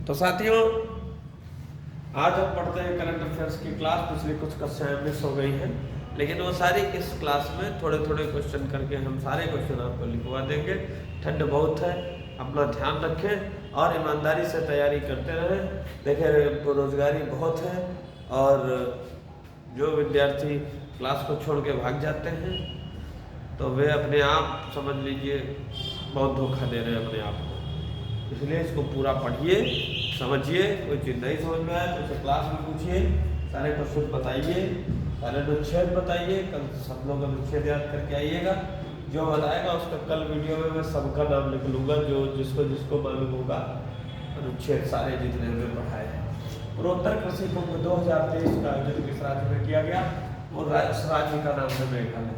तो साथियों, आज हम पढ़ते हैं करंट अफेयर्स की क्लास। पिछली कुछ कक्षाएं मिस हो गई हैं, लेकिन वो सारी इस क्लास में थोड़े थोड़े क्वेश्चन करके हम सारे क्वेश्चन आपको लिखवा देंगे। ठंड बहुत है, अपना ध्यान रखें और ईमानदारी से तैयारी करते रहें। देखें, बेरोजगारी बहुत है और जो विद्यार्थी क्लास को छोड़ के भाग जाते हैं तो वे अपने आप समझ लीजिए बहुत धोखा दे रहे हैं अपने आप को। इसलिए इसको पूरा पढ़िए, समझिए। कोई चीज़ नहीं समझ में आए तो उसे क्लास में पूछिए, सारे क्वेश्चन बताइए, सारे अनुच्छेद बताइए। कल सब लोग अनुच्छेद याद करके आइएगा। जो बताएगा उसका कल वीडियो में मैं सबका नाम लिख लूँगा, जो जिसको जिसको मालूम होगा अनुच्छेद सारे जितने में पढ़ाए हैं। पूर्वोत्तर कृषि कुंभ 2023 का आयोजन किस राज्य में किया गया? और उस राज्य का नाम है मेघालय।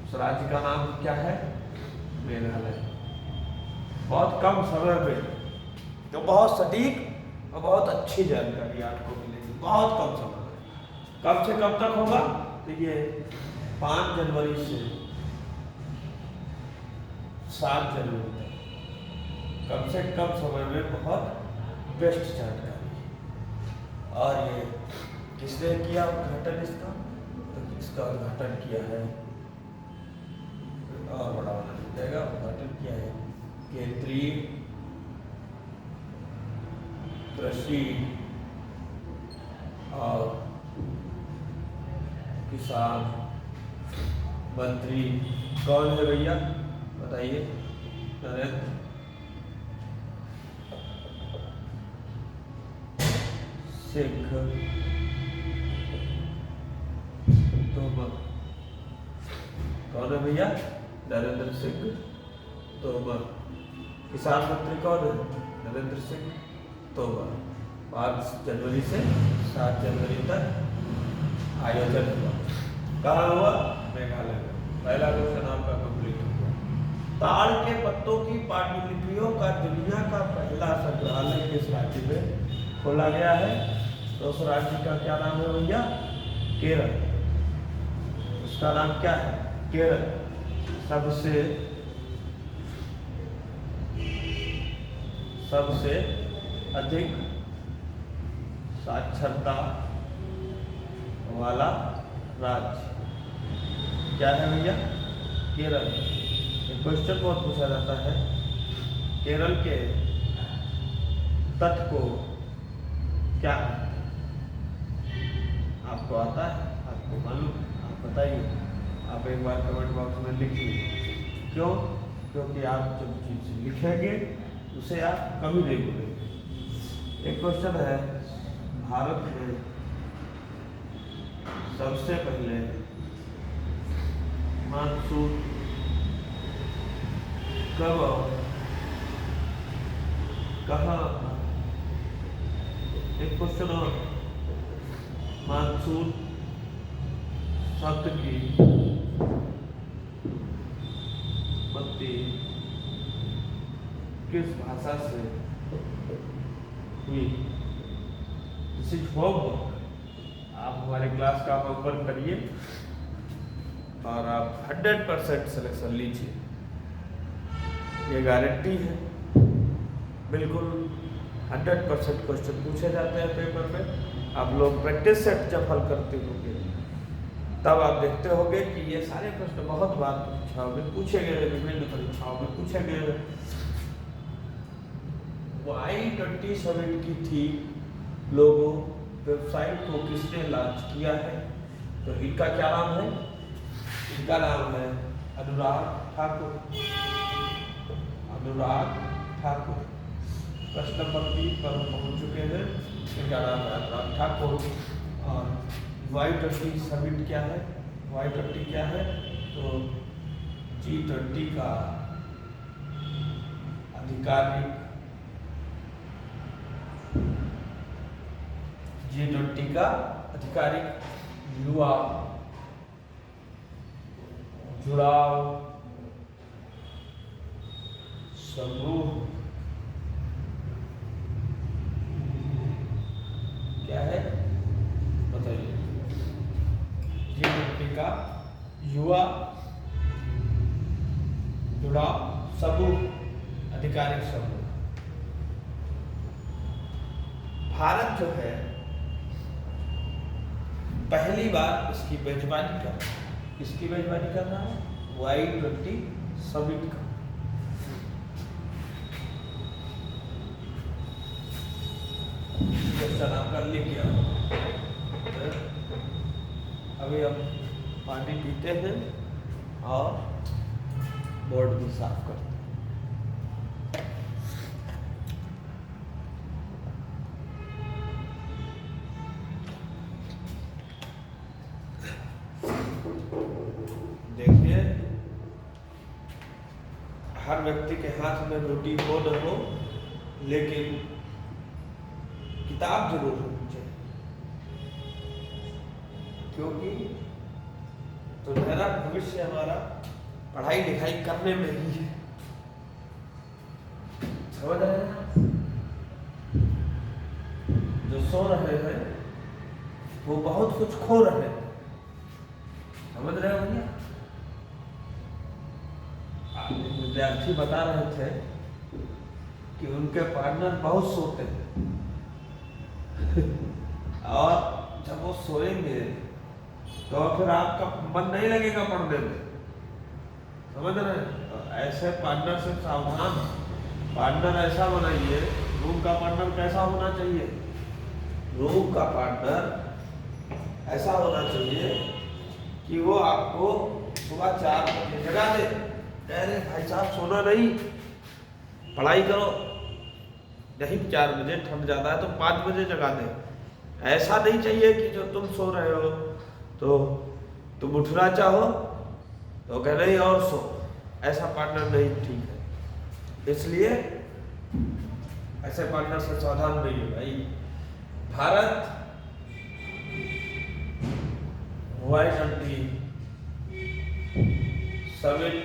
उस राज्य का नाम क्या है? मेघालय। बहुत कम समय में तो बहुत सटीक और बहुत अच्छी जानकारी आपको मिलेगी, बहुत कम समय में। कब से कब तक होगा? तो ये 5 जनवरी से 7 जनवरी तक, कम से कम समय में बहुत बेस्ट जानकारी। और ये किसने किया उद्घाटन इसका? तो इसका उद्घाटन किया है, और बड़ा होना जाएगा, उद्घाटन किया है केंद्रीय कृषि और किसान मंत्री कौन है भैया? बताइए। नरेंद्र सिंह तोमर। कौन है भैया? नरेंद्र सिंह तोमर। किसान मंत्री कौन है? नरेंद्र सिंह तोमर। 5 जनवरी से 7 जनवरी तक आयोजन हुआ। कहाँ हुआ? मेघालय में। पहला क्वेश्चन आपका कंप्लीट हुआ। ताड़ के पत्तों की पांडुलिपियों का दुनिया का पहला संग्रहालय किस राज्य में खोला गया है? तो उस राज्य का क्या नाम है भैया? केरल। उसका नाम क्या है? केरल। सबसे अधिक साक्षरता वाला राज्य क्या है भैया? केरल। एक क्वेश्चन बहुत पूछा जाता है, केरल के तट को क्या है? आपको आता है? आपको मालूम? आप बताइए। आप एक बार कमेंट बॉक्स में लिखिए। क्यों? क्योंकि आप जब चीज लिखेंगे उसे आप कभी नहीं भूलेंगे। एक क्वेश्चन है, भारत में सबसे पहले मानसून कब और कहाँ? एक क्वेश्चन और, मानसून शब्द की उत्पत्ति किस भाषा से हुई? This is homework. आप हमारे क्लास का होमवर्क करिए और आप 100% सिलेक्शन लीजिए। ये गारंटी है, बिल्कुल 100% क्वेश्चन पूछे जाते हैं पेपर में। आप लोग प्रैक्टिस सेट जब हल करते होंगे तब आप देखते होंगे कि ये सारे प्रश्न बहुत बार परीक्षाओं में पूछे गए, विभिन्न परीक्षाओं में पूछे गए। I-20 की थी लोगो वेबसाइट को किसने लॉन्च किया है? तो इनका क्या नाम है? इनका नाम है अनुराग ठाकुर। अनुराग ठाकुर। प्रश्न नंबर 3 पर हम पहुंच चुके हैं। इनका नाम है अनुराग ठाकुर। और Y-20 क्या है? Y-20 क्या है? तो G-20 का आधिकारिक, G-20 का आधिकारिक युवा जुड़ाव समूह क्या है? बताइए। G-20 का युवा जुड़ाव समूह, आधिकारिक समूह। भारत जो है पहली बार इसकी मेजबानी कर रहा है। किसकी मेजबानी कर रहा है? Y20 समिट का। क्वेश्चन आप कर लेके आओ। अभी हम पानी पीते हैं और बोर्ड भी साफ करते हैं। देखिए, हर व्यक्ति के हाथ में रोटी हो न हो, लेकिन किताब जरूर होनी चाहिए, क्योंकि सुनहरा भविष्य हमारा पढ़ाई लिखाई करने में ही है। समझ रहे हैं? जो सो रहे हैं वो बहुत कुछ खो रहे हैं। समझ रहे हो भैया? विद्यार्थी बता रहे थे कि उनके पार्टनर बहुत सोते हैं और जब वो सोएंगे तो फिर आपका मन नहीं लगेगा पढ़ने में। समझ रहे हैं? तो ऐसे पार्टनर से सावधान। पार्टनर ऐसा बनाइए। रूम का पार्टनर कैसा होना चाहिए? रूम का पार्टनर ऐसा होना चाहिए कि वो आपको सुबह 4 बजे जगा दे। अरे भाई साहब सोना नहीं, पढ़ाई करो। नहीं 4 बजे, ठंड ज़्यादा है तो 5 बजे जगा दे। ऐसा नहीं चाहिए कि जो तुम सो रहे हो तो तुम उठना चाहो तो कह नहीं और सो। ऐसा पार्टनर नहीं ठीक है। इसलिए ऐसे पार्टनर से सावधान रहिए भाई। भारत Y20 समिट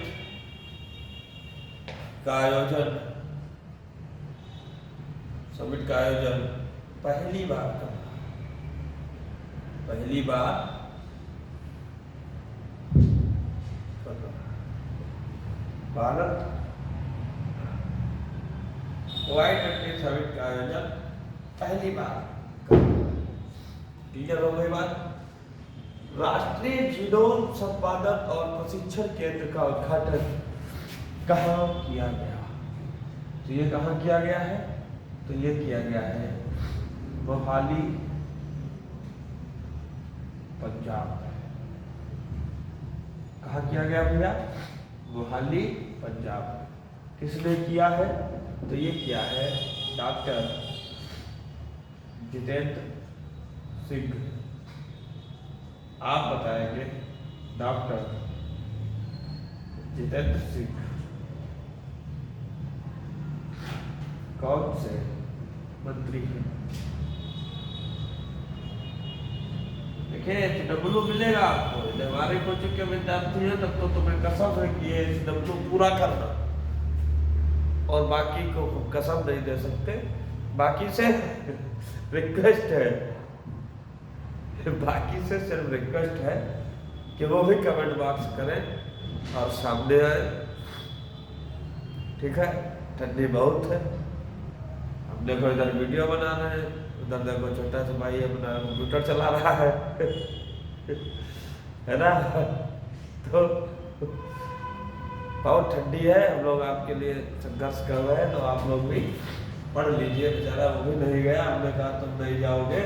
का आयोजन पहली बार कर रहा है। पहली बार कर रहा है। भारत Y20 समिट का आयोजन पहली बार कर रहा है। क्लियर हो गई बात? राष्ट्रीय जीनोम संपादन और प्रशिक्षण केंद्र का उद्घाटन कहाँ किया गया? तो ये कहाँ किया गया है? तो ये किया गया है मोहाली, पंजाब। कहाँ किया गया भैया? मोहाली, पंजाब। किसने किया है? तो ये किया है डॉक्टर जितेंद्र सिंह। आप बताएंगे डॉक्टर जितेंद्र सिंह कौन से मंत्री हैं? देखिए HW मिलेगा आपको। जब हमारे कोचिंग के विद्यार्थी हैं तब तो तुम्हें कसम है कि ये HW पूरा करना, और बाकी को कसम नहीं दे सकते। बाकी से रिक्वेस्ट है, बाकी से सिर्फ रिक्वेस्ट है कि वो भी कमेंट बॉक्स करें और सामने आए। ठीक है? ठंडी बहुत है। हम देखो इधर वीडियो बना रहे हैं, उधर देखो छोटा सा भाई अपना कंप्यूटर चला रहा है है ना? तो बहुत ठंडी है। हम लोग आपके लिए संघर्ष कर रहे हैं, तो आप लोग भी पढ़ लीजिए। बेचारा वो भी नहीं गया। हमने कहा तुम नहीं जाओगे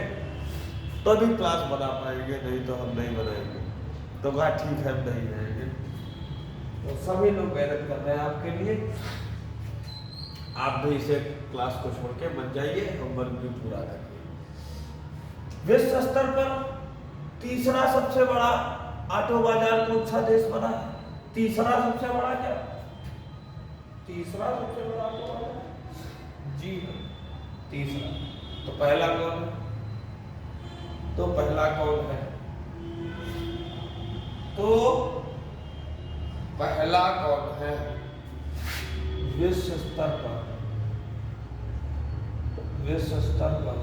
तो भी क्लास बना पाएंगे, नहीं तो हम नहीं बनाएंगे। तो कहा ठीक है हम नहीं जाएंगे। तो सभी लोग मेहनत कर रहे हैं आपके लिए। आप भी इसे क्लास को छोड़ के बन जाइए, होमवर्क भी पूरा करिए। विश्व स्तर पर तीसरा सबसे बड़ा ऑटो बाजार कौन सा देश बना है? तीसरा सबसे बड़ा क्या? तीसरा सबसे बड़ा ऑटो बाजार? जी हाँ, तीसरा। तो पहला कौन है? तो पहला कौन है? तो पहला कौन है विश्व स्तर पर? विश्व स्तर पर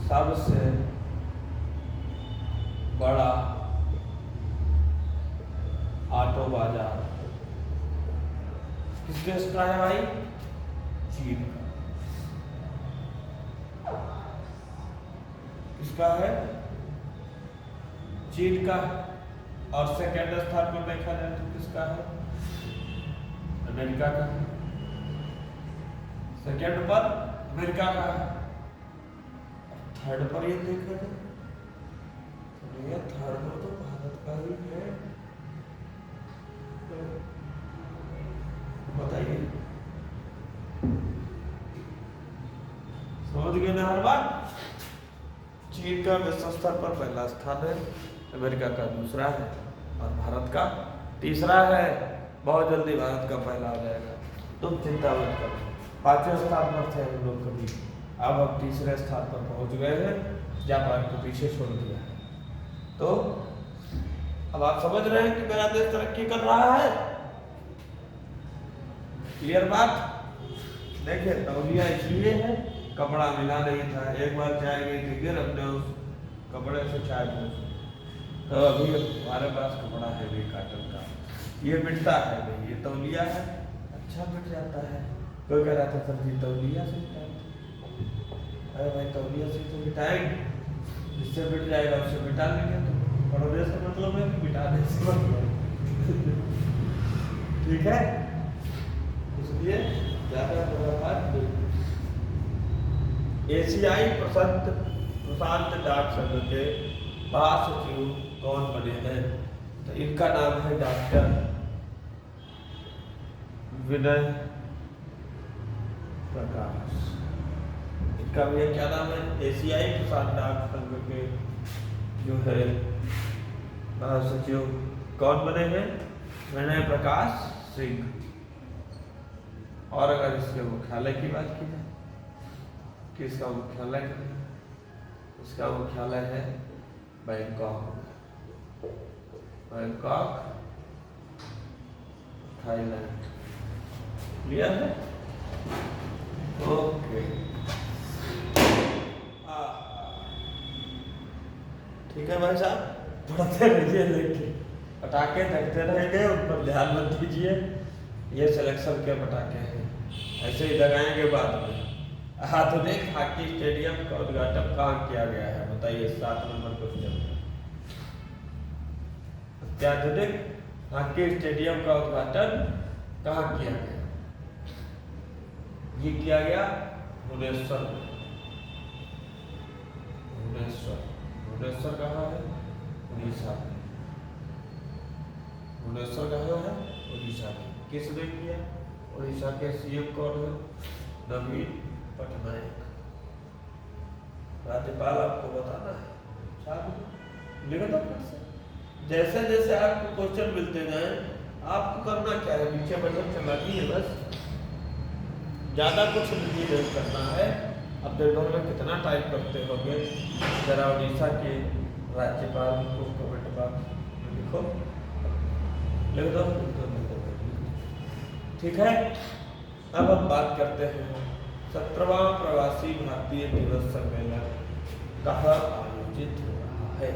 सबसे बड़ा ऑटो बाजार किस देश का है भाई? चीन का। किसका है? चीन का। और सेकेंड स्थान पर देखा जाए तो किसका है? अमेरिका का। सेकेंड पर अमेरिका का है। थर्ड पर ये देखा जाए तो ये थर्ड पर तो भारत का ही है। बताइए, समझ गए ना हर बात? चीन का विश्व स्तर पर पहला स्थान है, अमेरिका का दूसरा है और भारत का तीसरा है। बहुत जल्दी भारत का पहला हो जाएगा, तुम चिंता मत करो। 5वें स्थान पर थे हम लोग कभी, अब हम तीसरे स्थान पर पहुंच गए हैं, जापान को पीछे छोड़ दिया है। तो अब आप समझ रहे हैं कि मेरा देश तरक्की कर रहा है। क्लियर बात? देखिए, तौलिया इसलिए है, कपड़ा मिला नहीं था, एक बार चाय गई थी, फिर हमने उस कपड़े से चाय पूछी, तो अभी हमारे पास कपड़ा है भी काटन का, ये मिटता है नहीं, ये तौलिया है, अच्छा मिट जाता है। कोई कह रहा था सर जी तौलिया से मिटाएंगे, अरे भाई तौलिया से तो मिटाएंगे, जिससे मिट जाएगा उससे मिटा लेंगे। तो पढ़ने से मतलब है कि मिटाने से मतलब ठीक है, इसलिए ज्यादा व्यवहार नहीं। एशियाई प्रशांत डाक संघ के महासचिव कौन बने हैं? तो इनका नाम है डॉक्टर विनय प्रकाश। इनका भैया क्या नाम है? एशियाई प्रशांत डाक संघ के जो है महासचिव कौन बने हैं? विनय प्रकाश सिंह। और अगर इसके मुख्यालय की बात की जाए, किसका मुख्यालय है? इसका मुख्यालय है बैंकॉक, बैंकॉक थाईलैंड। क्लियर है? ओके, ठीक है भाई साहब, पढ़ते रहिए, लेकिन पटाखे देखते रहेंगे, उन पर ध्यान मत दीजिए। ये सिलेक्शन के पटाखे हैं, ऐसे ही लगाएंगे बाद में। आधुनिक हॉकी स्टेडियम का उद्घाटन कहाँ किया गया है? बताइए, 7 नंबर क्वेश्चन। अत्याधुनिक हॉकी स्टेडियम का उद्घाटन कहाँ किया गया? ये किया गया भुवनेश्वर में। भुवनेश्वर कहाँ है? उड़ीसा में। भुवनेश्वर कहाँ है? उड़ीसा में। किसने किया? उड़ीसा के सीएम कौन है? नवीन पटनायक। राज्यपाल आपको बताना है, लिख दो फिर से। जैसे जैसे आपको क्वेश्चन मिलते जाए, आपको करना क्या है? नीचे बटन चलानी है बस, ज्यादा कुछ नहीं करना है। अब देखो में कितना टाइप करते होंगे, जरा उड़ीसा के राज्यपाल को कमेंट बॉक्स में लिखो, लिख दो, ठीक है। अब हम बात करते हैं 17वां प्रवासी भारतीय दिवस सम्मेलन कहाँ आयोजित हो रहा है।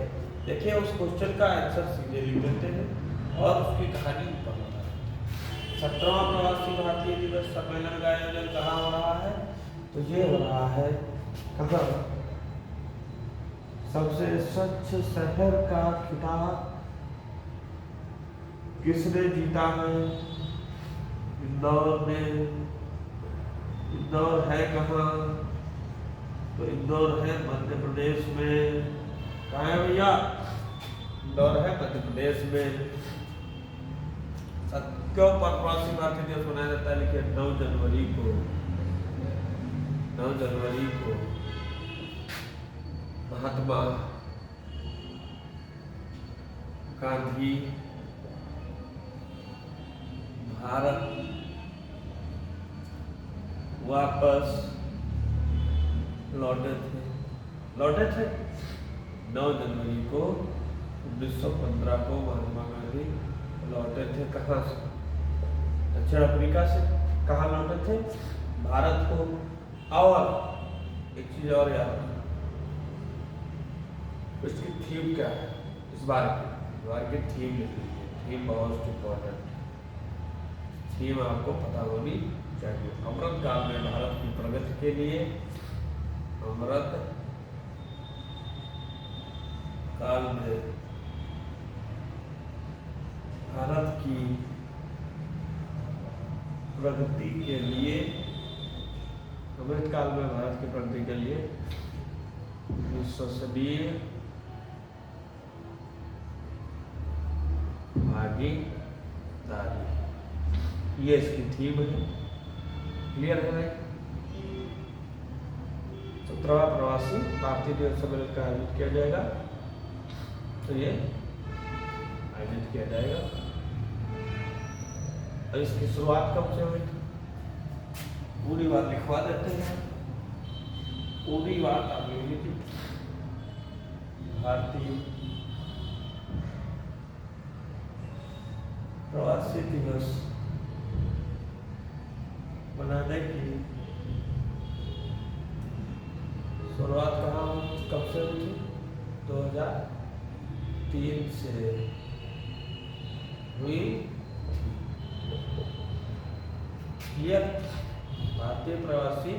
देखिए, उस क्वेश्चन का आंसर सीधे लिख देते हैं और उसकी कहानी ऊपर बता देते हैं। 17वां प्रवासी भारतीय दिवस सम्मेलन का आयोजन कहाँ हो रहा है? तो ये हो रहा है कहाँ? सबसे स्वच्छ शहर का खिताब किसने जीता है? इंदौर में। इंदौर है कहाँ? तो इंदौर है मध्य प्रदेश में। कहाँ है भैया? इंदौर है मध्य प्रदेश में। क्यों प्रवासी भारतीय दिवस मनाया जाता है? लिखिए 9 जनवरी को। 9 जनवरी को महात्मा गांधी भारत वापस लौटे थे 9 जनवरी को 1915 को महात्मा गांधी लौटे थे। कहाँ से? दक्षिण अफ्रीका से। कहाँ लौटे थे? भारत को। और एक चीज और याद रखना, इसकी थीम क्या है? इस बार की थीम लिख लीजिए, थीम बहुत इंपॉर्टेंट। थीम आपको पता होनी चाहिए। अमृत काल में भारत की प्रगति के लिए, अमृत काल में भारत की प्रगति के लिए, अमृत काल में भारत की प्रगति के लिए विश्वसनीय भागीदारी, ये इसकी थीम है। क्लियर है भाई? 17वां प्रवासी भारतीय दिवस सम्मेलन का आयोजित किया जाएगा, तो ये आयोजित किया जाएगा। और इसकी शुरुआत कब से हुई थी? पूरी बात लिखवा देते हैं, पूरी बात आप लिखी थी। भारतीय प्रवासी दिवस मनाने की शुरुआत कहाँ कब से हुई थी? 2003 से हुई। क्लियर? भारतीय प्रवासी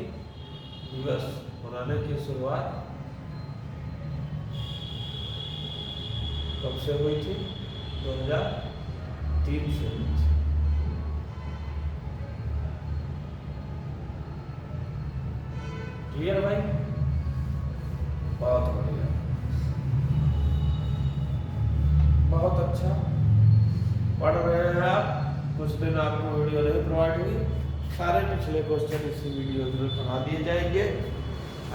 दिवस मनाने की शुरुआत कब से हुई थी? 2003 से हुई थी। क्लियर भाई? बहुत बढ़िया, बहुत अच्छा पढ़ रहे हैं आप। कुछ दिन आपको वीडियो नहीं प्रोवाइड हुई, सारे पिछले क्वेश्चन इसी वीडियो में पढ़ा दिए जाएंगे।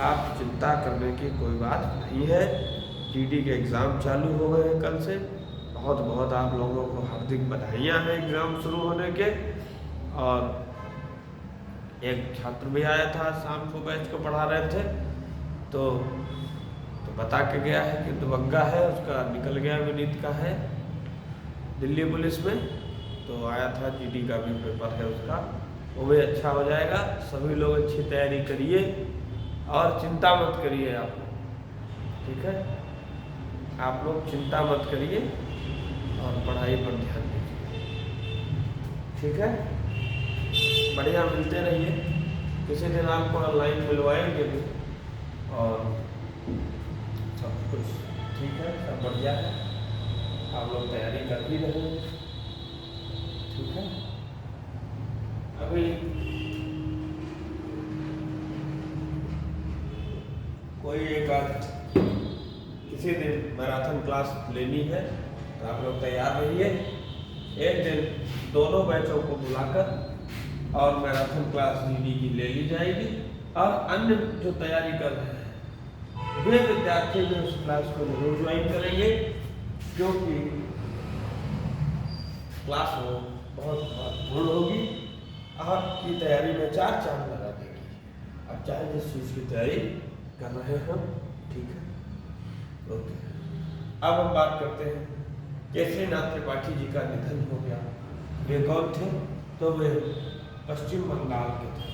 आप चिंता करने की कोई बात नहीं है। जीडी के एग्ज़ाम चालू हो गए हैं कल से। बहुत बहुत आप लोगों को हार्दिक बधाइयाँ हैं एग्ज़ाम शुरू होने के। और एक छात्र भी आया था, शाम को बैच को पढ़ा रहे थे, तो बता के गया है कि दुबग्गा है, उसका निकल गया, विनीत का है दिल्ली पुलिस में, तो आया था। जीडी का भी पेपर है उसका, वो भी अच्छा हो जाएगा। सभी लोग अच्छी तैयारी करिए और चिंता मत करिए आप लोग, ठीक है? आप लोग चिंता मत करिए और पढ़ाई पर ध्यान दीजिए, ठीक है? बढ़िया, मिलते रहिए। किसी दिन आपको ऑनलाइन मिलवाएंगे भी, और सब कुछ ठीक है, सब बढ़िया है। आप लोग तैयारी कर ही रहे हैं, ठीक है? अभी कोई एक आध किसी दिन मैराथन क्लास लेनी है तो आप लोग तैयार रहिए। एक दिन दोनों बैचों को बुलाकर और मैराथन क्लास जीडी की ले ली जाएगी। और अन्य जो तैयारी कर रहे हैं वे विद्यार्थी भी उस क्लास को जरूर ज्वाइन करेंगे, क्योंकि क्लास वो बहुत महत्वपूर्ण होगी, आपकी तैयारी में चार चांद लगा देगी। आप चाहे जिस चीज़ की तैयारी कर रहे हो, ठीक है? ओके, अब हम बात करते हैं केसरीनाथ त्रिपाठी जी का निधन हो गया। वे कौन थे? तो वे पश्चिम बंगाल के थे।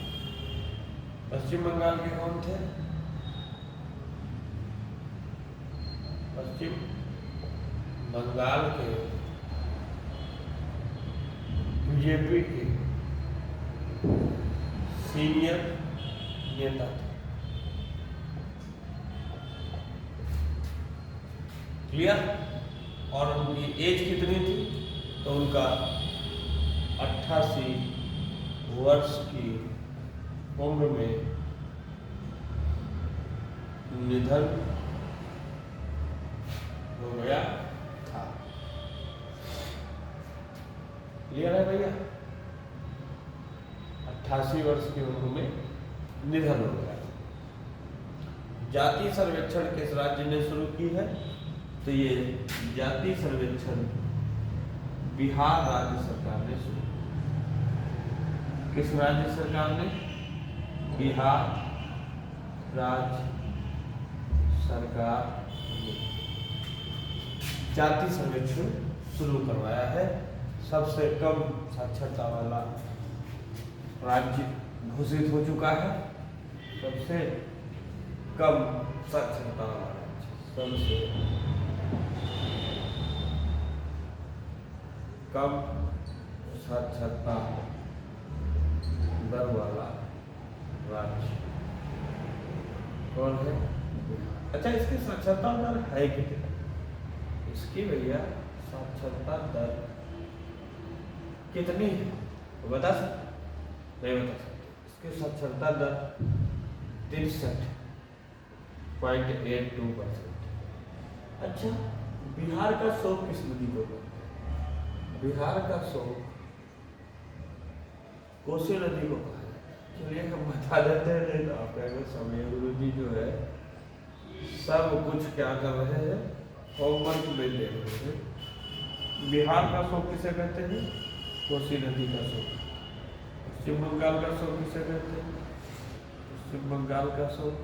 पश्चिम बंगाल के कौन थे? पश्चिम बंगाल के बीजेपी के सीनियर नेता थे। क्लियर? और उनकी एज कितनी थी? तो उनका 88 वर्ष की उम्र में निधन हो गया था। क्लियर है भैया? 88 वर्ष की उम्र में निधन हो गया। जाति सर्वेक्षण किस राज्य ने शुरू की है? तो ये जाति सर्वेक्षण बिहार राज्य सरकार ने शुरू किया। किस राज्य सरकार ने? बिहार राज्य सरकार ने जाति सर्वेक्षण शुरू करवाया है। सबसे कम साक्षरता वाला राज्य घोषित हो चुका है। सबसे कम साक्षरता वाला राज्य, सबसे कम साक्षरता दर वाला राज्य कौन है? अच्छा, इसकी साक्षरता दर है कितनी? इसकी भैया साक्षरता दर कितनी है वो बता सकते? नहीं बता सकते। इसकी साक्षरता दर 63.82%। अच्छा, बिहार का शोक किस नदी को कहते हैं? बिहार का शोक कोसी नदी को कहा जाता है। चलिए हम बता देते हैं, नहीं तो आप कहेंगे समय गुरु जी जो है सब कुछ क्या कर रहे हैं, होमवर्क में दे रहे हैं। बिहार का शोक किसे कहते हैं? कोसी नदी का शोक। पश्चिम बंगाल का शोक किसे कहते हैं? पश्चिम बंगाल का शोक।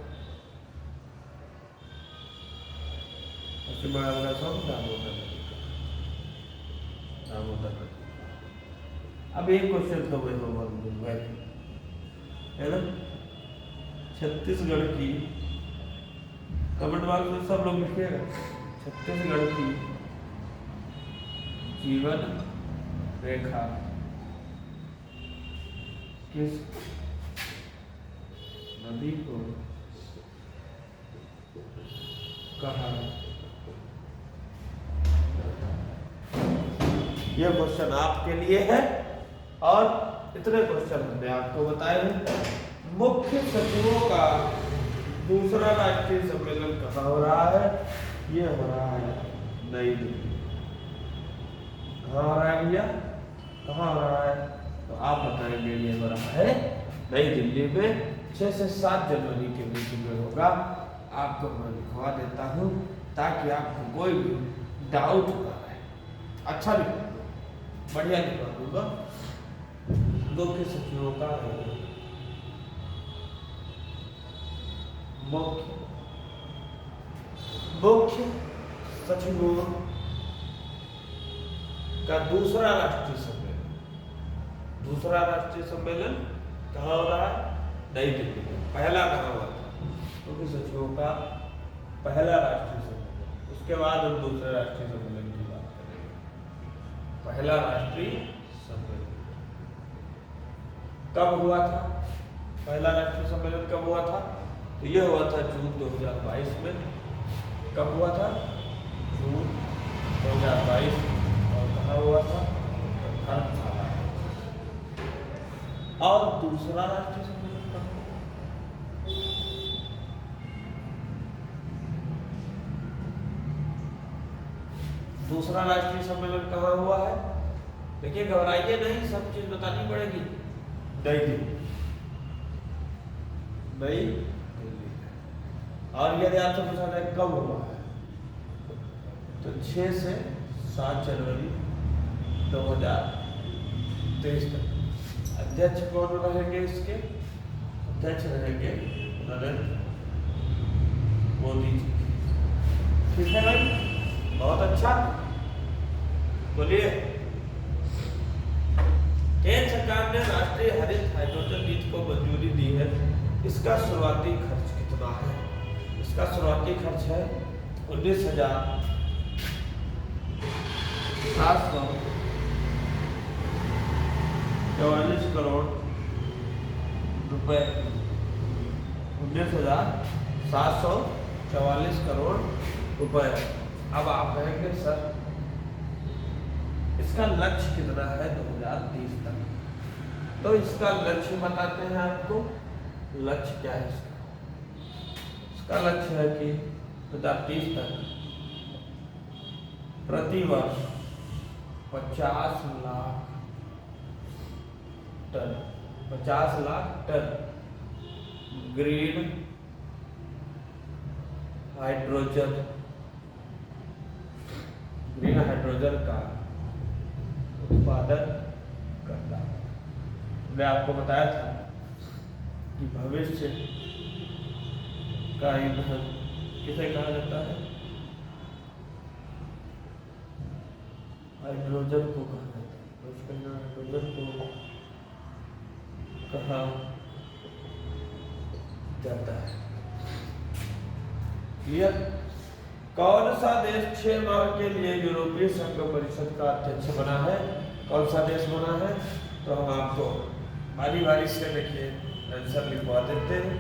पश्चिम बंगाल का शोक दामोदर नदी का। दामोदर नदी। अब एक क्वेश्चन तो मैं होमवर्क दूंगा, है ना? छत्तीसगढ़ की, कमेंट बॉक्स में सब लोग लिखिएगा, छत्तीसगढ़ की जीवन रेखा किस नदी को कहा? यह क्वेश्चन आपके लिए है। और इतने क्वेश्चन हमने आपको बताए हैं। मुख्य सचिवों का दूसरा राष्ट्रीय सम्मेलन कहाँ हो रहा है? ये हो रहा है नई दिल्ली। कहाँ हो रहा है भैया? कहाँ हो रहा है? तो आप बताएंगे ये हो रहा है नई दिल्ली में। 6 से 7 जनवरी के बीच में होगा। आपको मैं लिखवा देता हूँ ताकि आपको कोई भी डाउट ना रहे। अच्छा लिखवा दूंगा, बढ़िया लिखवा दूंगा। मुख्य सचिवों का मुख्य सचिवों का दूसरा राष्ट्रीय सम्मेलन। दूसरा राष्ट्रीय सम्मेलन कहाँ हो रहा है? नई दिल्ली में। पहला कहाँ हुआ था? मुख्य सचिवों का पहला राष्ट्रीय सम्मेलन। उसके बाद हम दूसरे राष्ट्रीय सम्मेलन की बात करेंगे। पहला राष्ट्रीय सम्मेलन कब हुआ था? पहला राष्ट्रीय सम्मेलन कब हुआ था? तो यह हुआ था जून 2022 में। कब हुआ था? जून 2022। और कहाँ हुआ था? धर्मशाला। और दूसरा राष्ट्रीय सम्मेलन कब? दूसरा राष्ट्रीय सम्मेलन कहाँ हुआ है? देखिए, घबराइए नहीं, सब चीज बतानी पड़ेगी। नई दिल्ली। नई दिल्ली। और यदि आपसे पूछा जाए कब हुआ है, तो 6 से 7 जनवरी 2023 तक। अध्यक्ष कौन रहेंगे इसके? अध्यक्ष रहेंगे नरेंद्र मोदी जी। ठीक है भाई, बहुत अच्छा। बोलिए। केंद्र सरकार ने राष्ट्रीय हरित हाइड्रोजन नीति को मंजूरी दी है। इसका शुरुआती खर्च कितना है? इसका शुरुआती खर्च है 19,744 करोड़ रुपए। 19,744 करोड़ रुपए। अब आप कहेंगे सर इसका लक्ष्य कितना है 2030 तक? तो इसका लक्ष्य बताते हैं आपको। लक्ष्य क्या है इसका? इसका लक्ष्य है कि 2030 तक प्रति वर्ष 50 लाख टन ग्रीन हाइड्रोजन का उत्पादन करना। मैं आपको बताया था कि भविष्य का ईंधन किसे कहा जाता है? हाइड्रोजन को कहा जाता है। हाइड्रोजन को कहा जाता है। क्लियर? कौन सा देश 6 माह के लिए यूरोपीय संघ परिषद का अध्यक्ष बना है? कौन सा देश बना है? तो हम आपको बारी बारी से देखिए आंसर लिखवा देते हैं।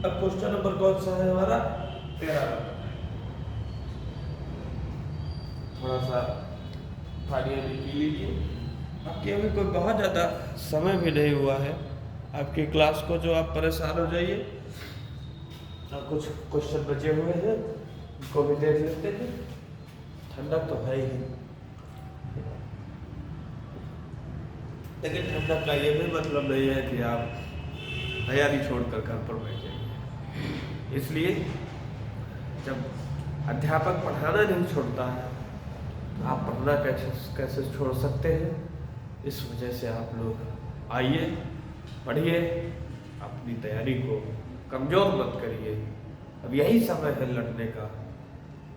अब क्वेश्चन नंबर कौन सा है हमारा? 13 नंबर। थोड़ा सा पानी अभी पी लीजिए। आपकी अभी कोई बहुत ज़्यादा समय भी नहीं हुआ है आपकी क्लास को जो आप परेशान हो जाइए। और कुछ क्वेश्चन बचे हुए हैं, उनको भी देख लेते हैं। ठंडक तो है ही, लेकिन ठंडक का ये भी मतलब नहीं है कि आप तैयारी छोड़कर घर पर बैठ जाइए। इसलिए जब अध्यापक पढ़ाना नहीं छोड़ता है तो आप पढ़ना कैसे छोड़ सकते हैं। इस वजह से आप लोग आइए, पढ़िए, अपनी तैयारी को कमज़ोर मत करिए। अब यही समय है लड़ने का,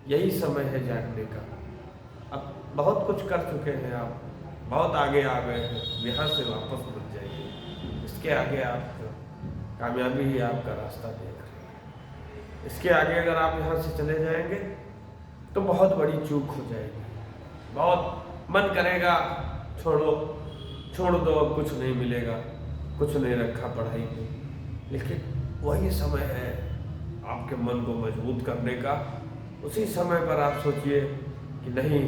यही समय है जागने का। अब बहुत कुछ कर चुके हैं आप, बहुत आगे आ गए हैं, यहाँ से वापस मत जाइए। इसके आगे आपका कामयाबी ही आपका रास्ता देख रही है। इसके आगे अगर आप यहाँ से चले जाएंगे तो बहुत बड़ी चूक हो जाएगी। बहुत मन करेगा छोड़ दो, अब कुछ नहीं मिलेगा, कुछ नहीं रखा पढ़ाई में। लेकिन वही समय है आपके मन को मजबूत करने का। उसी समय पर आप सोचिए कि नहीं,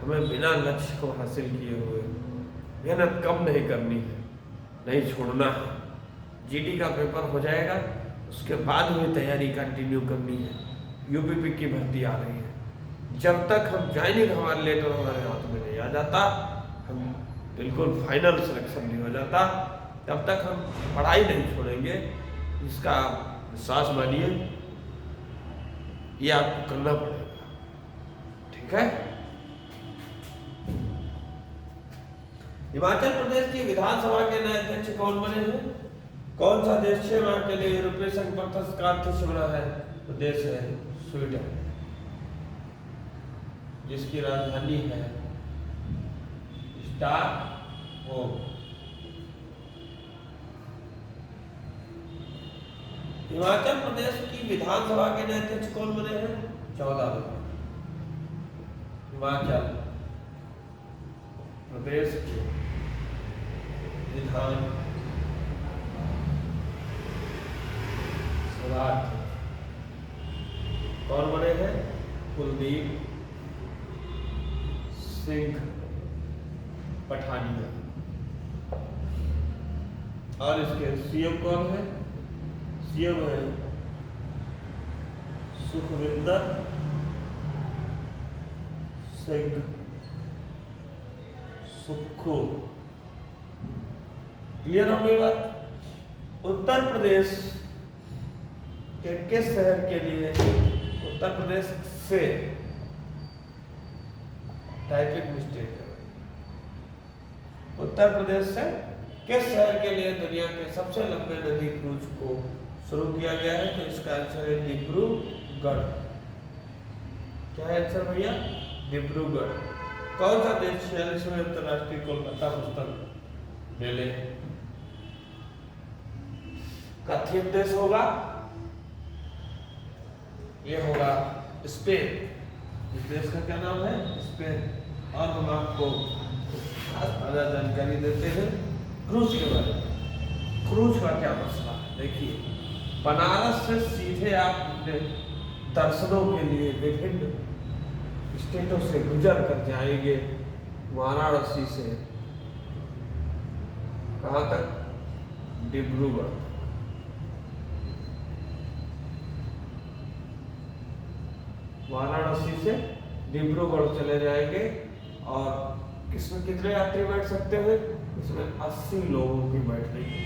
हमें बिना लक्ष्य को हासिल किए हुए मेहनत कम नहीं करनी है, नहीं छोड़ना है। जीडी का पेपर हो जाएगा, उसके बाद भी तैयारी कंटिन्यू करनी है। यूपीपी की भर्ती आ रही है। जब तक हम ज्वाइनिंग हमारे लेटर हमारे हाथ में नहीं आ जाता, हम बिल्कुल फाइनल सिलेक्शन नहीं हो जाता, तब तक हम पढ़ाई नहीं छोड़ेंगे। इसका विश्वास मानिए, ये आपको करना पड़ेगा, ठीक है। हिमाचल प्रदेश की विधानसभा के नए अध्यक्ष कौन बने हैं? कौन सा देश 6 माह के लिए यूरोपीय संघ पर हस्ताक्षर से बना है? तो देश है स्वीडन, जिसकी राजधानी है स्टॉकहोम। हिमाचल प्रदेश की विधानसभा के नए अध्यक्ष कौन बने हैं? 14 लोग। हिमाचल प्रदेश के विधान सभा कौन बने हैं? कुलदीप सिंह पठानिया। और इसके सीएम कौन है? सीएम है सुखविंदर सिंह सुक्खू। क्लियर हो गई बात? उत्तर प्रदेश के किस शहर के लिए, उत्तर प्रदेश से, टाइपिंग मिस्टेक है, उत्तर प्रदेश से किस शहर के लिए दुनिया के सबसे लंबे नदी क्रूज को शुरू किया गया है? तो इसका आंसर है डिब्रूगढ़। क्या है आंसर भैया? डिब्रूगढ़। कौन सा देश 46वें अंतर्राष्ट्रीय कोलकाता पुस्तक मेले का थीम देश होगा? ये होगा स्पेन। इस देश का क्या नाम है? स्पेन। और हम आपको ताजा जानकारी देते हैं क्रूज के बारे में। क्रूज का क्या मसला है? देखिए, बनारस से सीधे आप अपने दर्शनों के लिए विभिन्न स्टेटों से गुजर कर जाएंगे वाराणसी से कहां तक? डिब्रूगढ़। वाराणसी से डिब्रूगढ़ चले जाएंगे। और किसमें कितने यात्री बैठ सकते हैं? इसमें 80 लोगों की बैठने की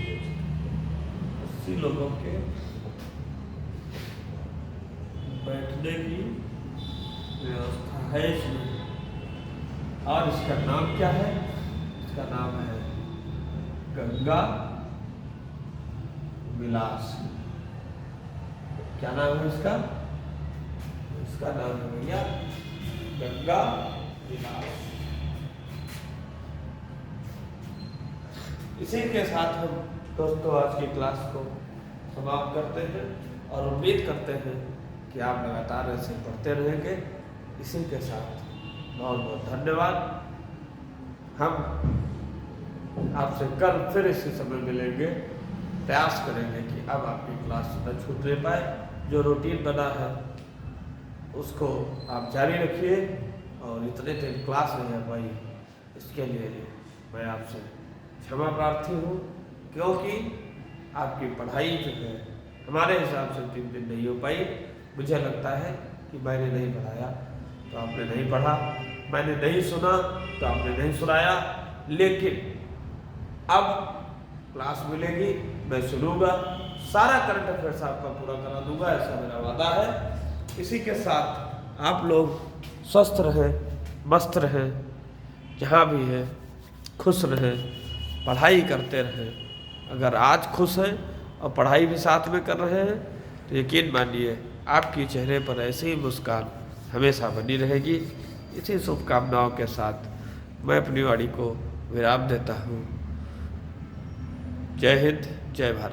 80 लोगों के बैठने की व्यवस्था है इसमें। और इसका नाम क्या है? इसका नाम है गंगा विलास। क्या नाम है इसका? इसका नाम है भैया गंगा विलास। इसी के साथ हम दोस्तों आज की क्लास को समाप्त करते हैं और उम्मीद करते हैं कि आप लगातार ऐसे पढ़ते रहेंगे। इसी के साथ बहुत बहुत धन्यवाद। हम आपसे कल फिर इसी समय मिलेंगे। प्रयास करेंगे कि अब आपकी क्लास न छूटने पाए। जो रूटीन बना है उसको आप जारी रखिए। और इतने दिन क्लास नहीं आ पाई, इसके लिए मैं आपसे क्षमा प्रार्थी हूँ, क्योंकि आपकी पढ़ाई जो है हमारे हिसाब से 3 दिन नहीं हो पाई। मुझे लगता है कि मैंने नहीं पढ़ाया तो आपने नहीं पढ़ा, मैंने नहीं सुना तो आपने नहीं सुनाया, लेकिन अब क्लास मिलेगी, मैं सुनूंगा, सारा करंट अफेयर्स आपका पूरा करा दूंगा, ऐसा मेरा वादा है। इसी के साथ आप लोग स्वस्थ रहें, मस्त रहें, जहाँ भी है खुश रहें, पढ़ाई करते रहें। अगर आज खुश हैं और पढ़ाई भी साथ में कर रहे हैं तो यकीन मानिए आपके चेहरे पर ऐसी ही मुस्कान हमेशा बनी रहेगी। इसी शुभकामनाओं के साथ मैं अपनी वाणी को विराम देता हूँ। जय हिंद, जय भारत।